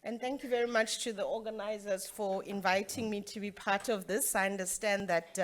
And thank you very much to the organizers for inviting me to be part of this. I understand that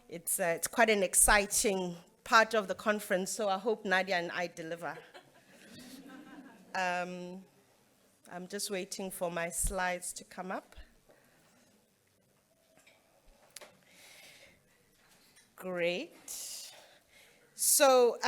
it's quite an exciting part of the conference, so I hope Nadia and I deliver. I'm just waiting for my slides to come up. Great. So,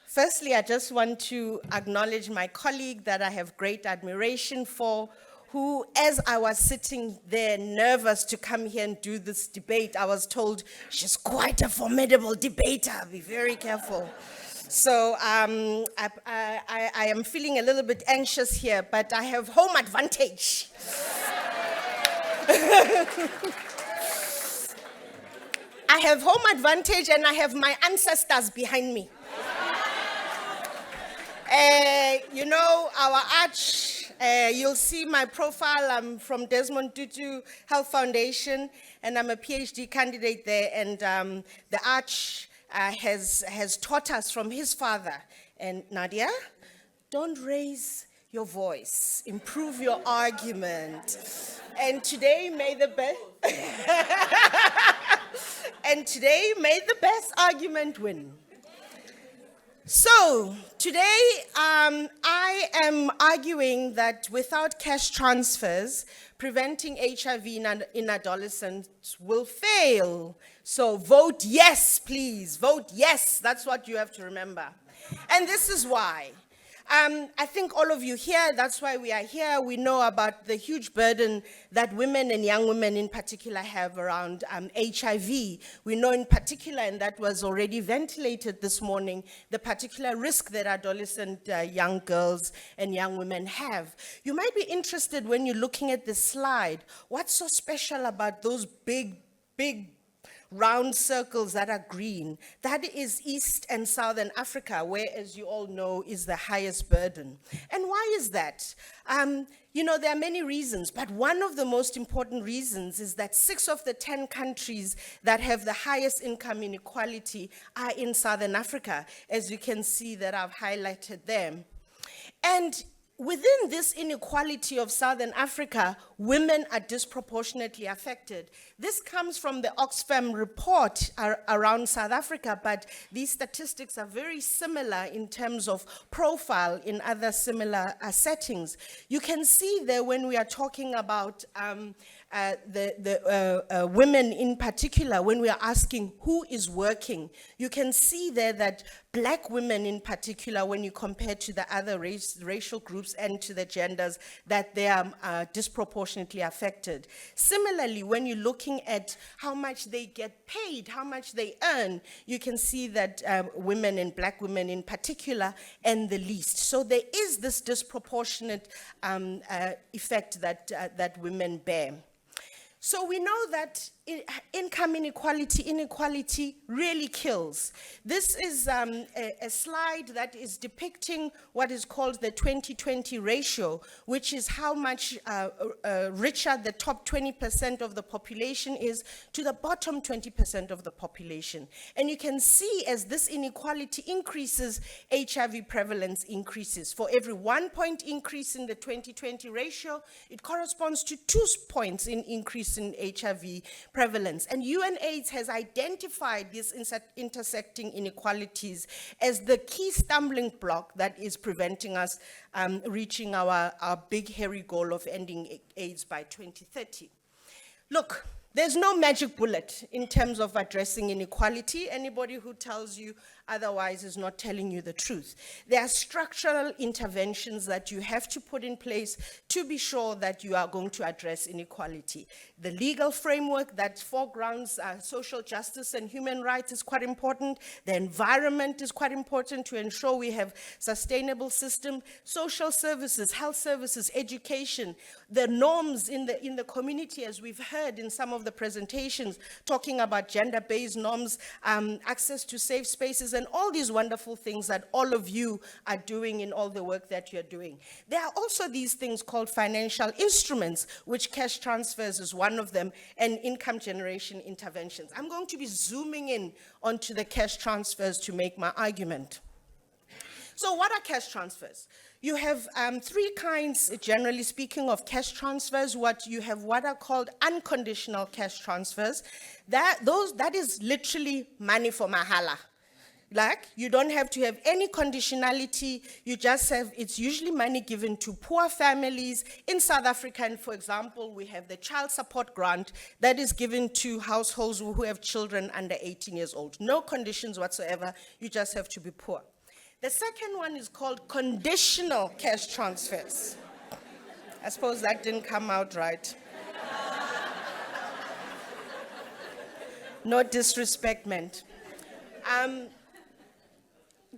firstly, I just want to acknowledge my colleague that I have great admiration for, who, as I was sitting there nervous to come here and do this debate, I was told she's quite a formidable debater, be very careful. So I am feeling a little bit anxious here, but I have home advantage. I have home advantage and I have my ancestors behind me. You know, our arch, you'll see my profile. I'm from Desmond Tutu Health Foundation, and I'm a PhD candidate there. And the arch has taught us from his father. And Nadia, don't raise your voice, improve your argument. And today, may the best. And today, may the best argument win. So, today, I am arguing that without cash transfers, preventing HIV in adolescents will fail. So, vote yes, please. Vote yes. That's what you have to remember. And this is why. I think all of you here, that's why we are here. We know about the huge burden that women and young women in particular have around HIV. We know in particular, and that was already ventilated this morning, the particular risk that adolescent young girls and young women have. You might be interested when you're looking at this slide, what's so special about those big round circles that are green? That is East and Southern Africa, where, as you all know, is the highest burden. And why is that? You know, there are many reasons, but one of the most important reasons is that 6 of the 10 countries that have the highest income inequality are in Southern Africa, as you can see that I've highlighted them. And within this inequality of Southern Africa, women are disproportionately affected. This comes from the Oxfam report around South Africa, but these statistics are very similar in terms of profile in other similar settings. You can see there when we are talking about women in particular, when we are asking who is working, you can see there that Black women in particular, when you compare to the other racial groups and to the genders, that they are disproportionately affected. Similarly, when you're looking at how much they get paid, how much they earn, you can see that women and Black women in particular earn the least. So there is this disproportionate effect that women bear. So we know that income inequality really kills. This is a slide that is depicting what is called the 2020 ratio, which is how much richer the top 20% of the population is to the bottom 20% of the population. And you can see as this inequality increases, HIV prevalence increases. For every 1 point increase in the 2020 ratio, it corresponds to 2 points in increase in HIV prevalence. And UNAIDS has identified these intersecting inequalities as the key stumbling block that is preventing us reaching our big, hairy goal of ending AIDS by 2030. Look, there's no magic bullet in terms of addressing inequality. Anybody who tells you otherwise is not telling you the truth. There are structural interventions that you have to put in place to be sure that you are going to address inequality. The legal framework that foregrounds social justice and human rights is quite important. The environment is quite important to ensure we have sustainable system. Social services, health services, education, the norms in the community, as we've heard in some of the presentations, talking about gender-based norms, access to safe spaces, and all these wonderful things that all of you are doing in all the work that you're doing. There are also these things called financial instruments, which cash transfers is one of them, and income generation interventions. I'm going to be zooming in onto the cash transfers to make my argument. So what are cash transfers? You have three kinds, generally speaking, of cash transfers. You have what are called unconditional cash transfers. That is literally money for mahala. Like, you don't have to have any conditionality, you just have, it's usually money given to poor families. In South Africa, for example, we have the child support grant that is given to households who have children under 18 years old. No conditions whatsoever, you just have to be poor. The second one is called conditional cash transfers. I suppose that didn't come out right. No disrespect meant.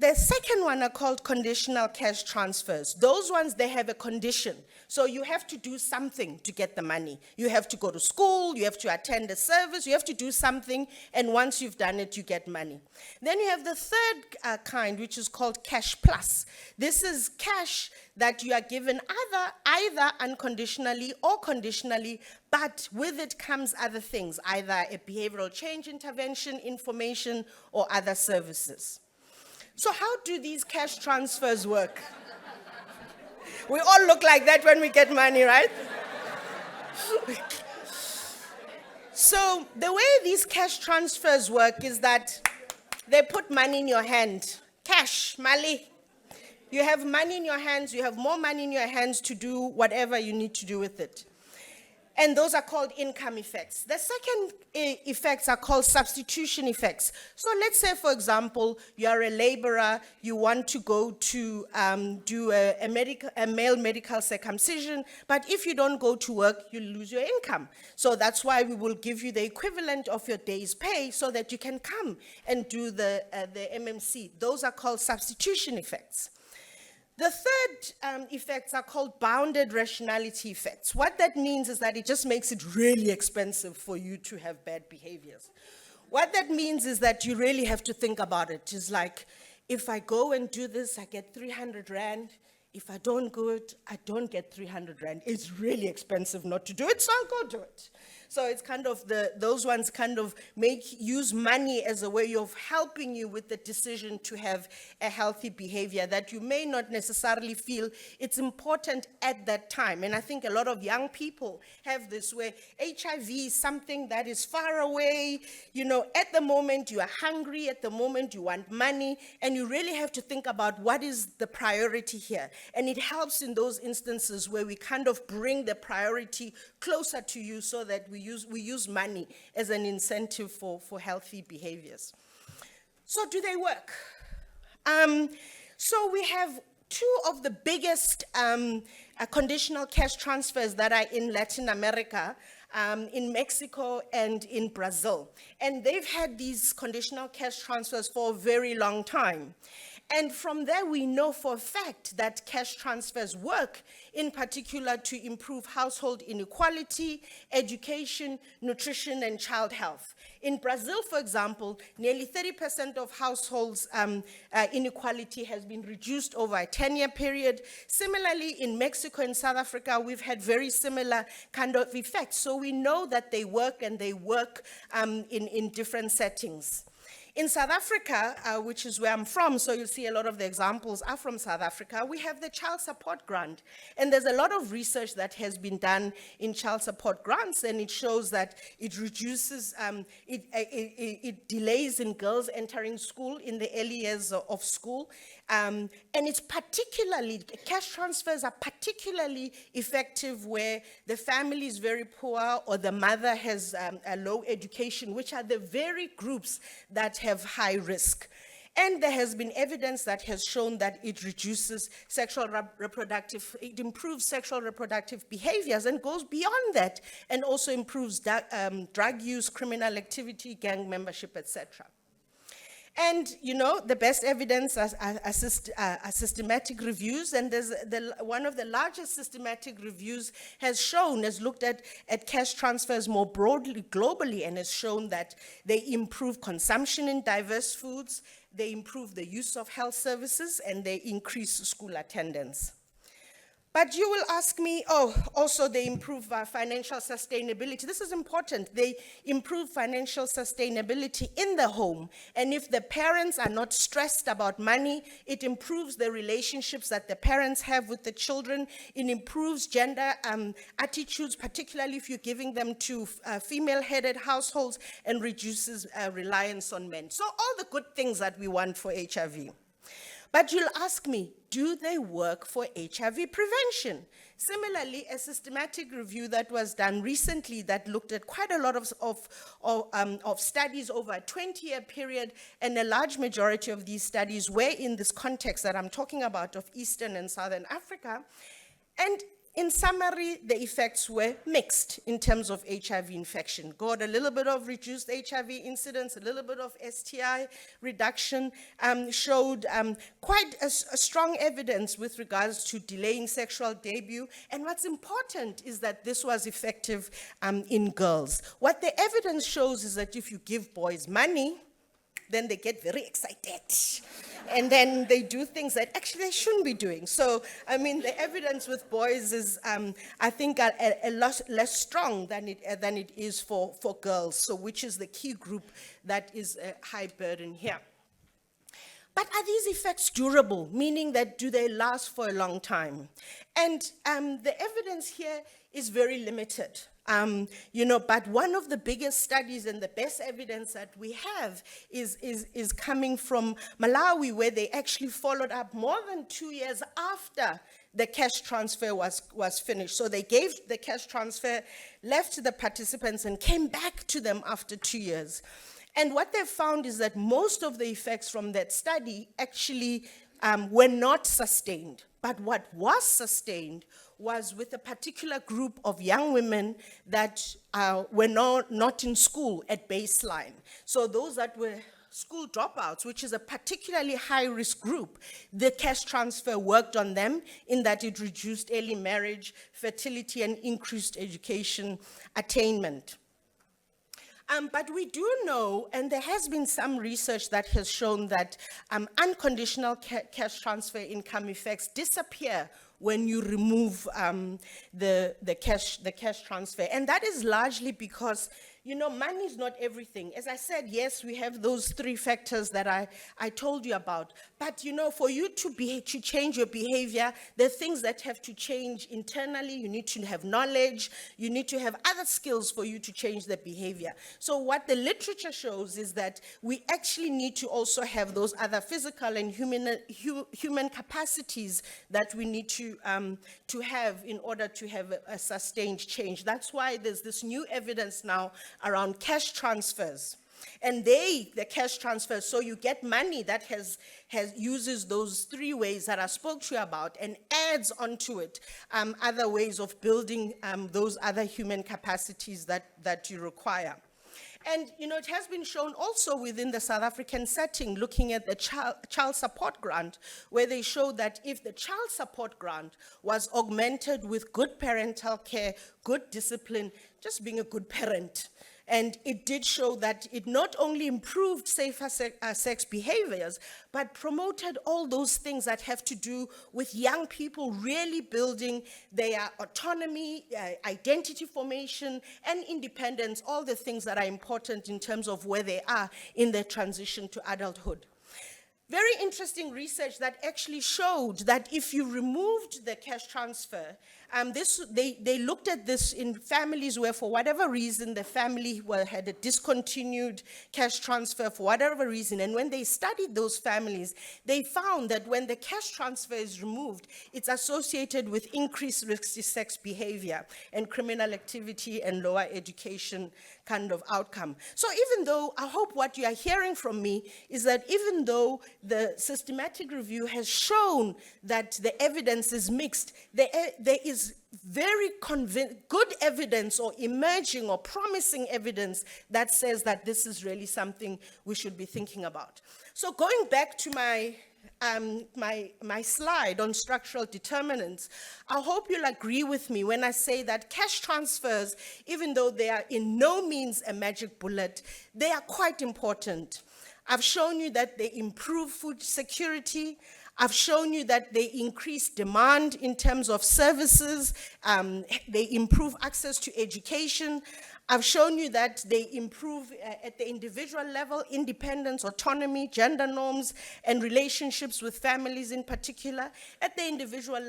The second one are called conditional cash transfers. Those ones, they have a condition. So you have to do something to get the money. You have to go to school, you have to attend a service, you have to do something, and once you've done it, you get money. Then you have the third kind, which is called cash plus. This is cash that you are given either unconditionally or conditionally, but with it comes other things, either a behavioral change intervention, information, or other services. So how do these cash transfers work? We all look like that when we get money, right? So the way these cash transfers work is that they put money in your hand. Cash, mali. You have money in your hands, you have more money in your hands to do whatever you need to do with it. And those are called income effects. The second effects are called substitution effects. So let's say, for example, you are a laborer, you want to go to do a male medical circumcision, but if you don't go to work, you lose your income. So that's why we will give you the equivalent of your day's pay so that you can come and do the MMC. Those are called substitution effects. The third effects are called bounded rationality effects. What that means is that it just makes it really expensive for you to have bad behaviors. What that means is that you really have to think about it. It's like, if I go and do this, I get 300 Rand. If I don't do it, I don't get 300 Rand. It's really expensive not to do it, so I'll go do it. So it's kind of those ones kind of use money as a way of helping you with the decision to have a healthy behavior that you may not necessarily feel it's important at that time. And I think a lot of young people have this where HIV is something that is far away. You know, at the moment you are hungry, at the moment you want money, and you really have to think about what is the priority here. And it helps in those instances where we kind of bring the priority closer to you so that we use money as an incentive for healthy behaviors. So do they work? So we have two of the biggest conditional cash transfers that are in Latin America, in Mexico and in Brazil. And they've had these conditional cash transfers for a very long time. And from there, we know for a fact that cash transfers work, in particular to improve household inequality, education, nutrition, and child health. In Brazil, for example, nearly 30% of households' inequality has been reduced over a 10-year period. Similarly, in Mexico and South Africa, we've had very similar kind of effects. So we know that they work, and they work in different settings. In South Africa, which is where I'm from, so you'll see a lot of the examples are from South Africa, we have the child support grant. And there's a lot of research that has been done in child support grants, and it shows that it reduces, it delays in girls entering school in the early years of school. And it's particularly, cash transfers are particularly effective where the family is very poor or the mother has a low education, which are the very groups that have high risk. And there has been evidence that has shown that it reduces it improves sexual reproductive behaviors and goes beyond that, and also improves drug use, criminal activity, gang membership, etc. And, you know, the best evidence are systematic reviews, and there's one of the largest systematic reviews has looked at cash transfers more broadly, globally, and has shown that they improve consumption in diverse foods, they improve the use of health services, and they increase school attendance. But you will ask me, oh, also they improve financial sustainability. This is important. They improve financial sustainability in the home. And if the parents are not stressed about money, it improves the relationships that the parents have with the children. It improves gender attitudes, particularly if you're giving them to female-headed households, and reduces reliance on men. So all the good things that we want for HIV. But you'll ask me, do they work for HIV prevention? Similarly, a systematic review that was done recently that looked at quite a lot of studies over a 20-year period, and a large majority of these studies were in this context that I'm talking about of Eastern and Southern Africa. And in summary, the effects were mixed in terms of HIV infection. Got a little bit of reduced HIV incidence, a little bit of STI reduction, showed quite a strong evidence with regards to delaying sexual debut. And what's important is that this was effective in girls. What the evidence shows is that if you give boys money, then they get very excited. And then they do things that actually they shouldn't be doing. So, I mean, the evidence with boys is, I think, a lot less strong than it is for girls, so which is the key group that is a high burden here. But are these effects durable, meaning that do they last for a long time? And the evidence here is very limited. But one of the biggest studies and the best evidence that we have is coming from Malawi, where they actually followed up more than 2 years after the cash transfer was finished. So they gave the cash transfer, left the participants, and came back to them after 2 years. And what they found is that most of the effects from that study actually were not sustained. But what was sustained was with a particular group of young women that were not in school at baseline. So those that were school dropouts, which is a particularly high-risk group, the cash transfer worked on them in that it reduced early marriage, fertility, and increased education attainment. But we do know, and there has been some research that has shown that unconditional cash transfer income effects disappear when you remove the cash transfer. And that is largely because, money is not everything. As I said, yes, we have those 3 factors that I told you about. But, for you to change your behavior, there are things that have to change internally. You need to have knowledge. You need to have other skills for you to change the behavior. So what the literature shows is that we actually need to also have those other physical and human capacities that we need to have in order to have a sustained change. That's why there's this new evidence now around cash transfers. And the cash transfers, so you get money that uses those 3 ways that I spoke to you about and adds onto it other ways of building those other human capacities that you require. And, it has been shown also within the South African setting, looking at the child support grant, where they show that if the child support grant was augmented with good parental care, good discipline, just being a good parent, and it did show that it not only improved safer sex behaviors, but promoted all those things that have to do with young people really building their autonomy, identity formation, and independence, all the things that are important in terms of where they are in their transition to adulthood. Very interesting research that actually showed that if you removed the cash transfer, they looked at this in families where, for whatever reason, the family had a discontinued cash transfer for whatever reason. And when they studied those families, they found that when the cash transfer is removed, it's associated with increased risky sex behavior and criminal activity and lower education kind of outcome. So even though, I hope what you are hearing from me is that even though the systematic review has shown that the evidence is mixed, there is very good evidence or emerging or promising evidence that says that this is really something we should be thinking about. So going back to my slide on structural determinants, I hope you'll agree with me when I say that cash transfers, even though they are in no means a magic bullet, they are quite important. I've shown you that they improve food security. I've shown you that they increase demand in terms of services, they improve access to education. I've shown you that they improve at the individual level, independence, autonomy, gender norms, and relationships with families in particular. At the individual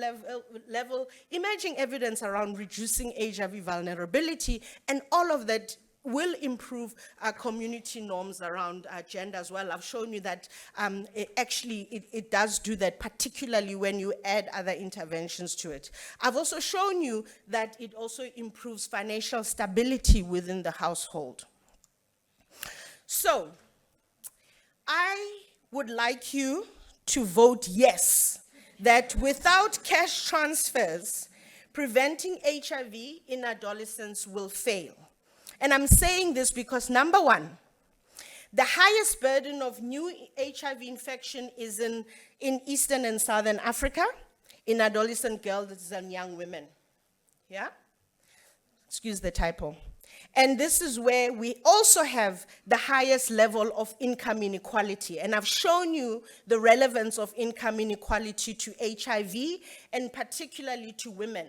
level, emerging evidence around reducing HIV vulnerability, and all of that will improve community norms around gender as well. I've shown you that it does do that, particularly when you add other interventions to it. I've also shown you that it also improves financial stability within the household. So, I would like you to vote yes, that without cash transfers, preventing HIV in adolescents will fail. And I'm saying this because, number one, the highest burden of new HIV infection is in Eastern and Southern Africa, in adolescent girls and young women. Yeah? Excuse the typo. And this is where we also have the highest level of income inequality. And I've shown you the relevance of income inequality to HIV, and particularly to women.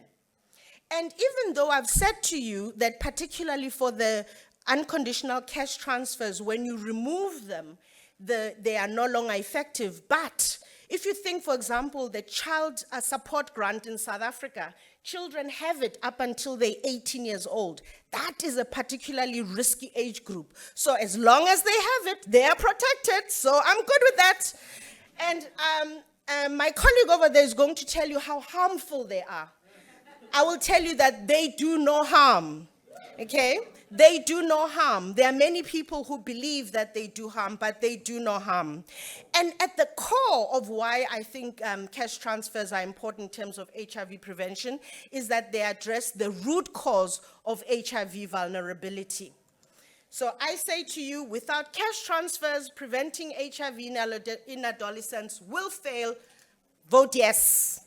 And even though I've said to you that particularly for the unconditional cash transfers, when you remove them, they are no longer effective. But if you think, for example, the child support grant in South Africa, children have it up until they're 18 years old. That is a particularly risky age group. So as long as they have it, they are protected. So I'm good with that. And my colleague over there is going to tell you how harmful they are. I will tell you that they do no harm, okay? They do no harm. There are many people who believe that they do harm, but they do no harm. And at the core of why I think cash transfers are important in terms of HIV prevention is that they address the root cause of HIV vulnerability. So I say to you, without cash transfers, preventing HIV in adolescents will fail. Vote yes.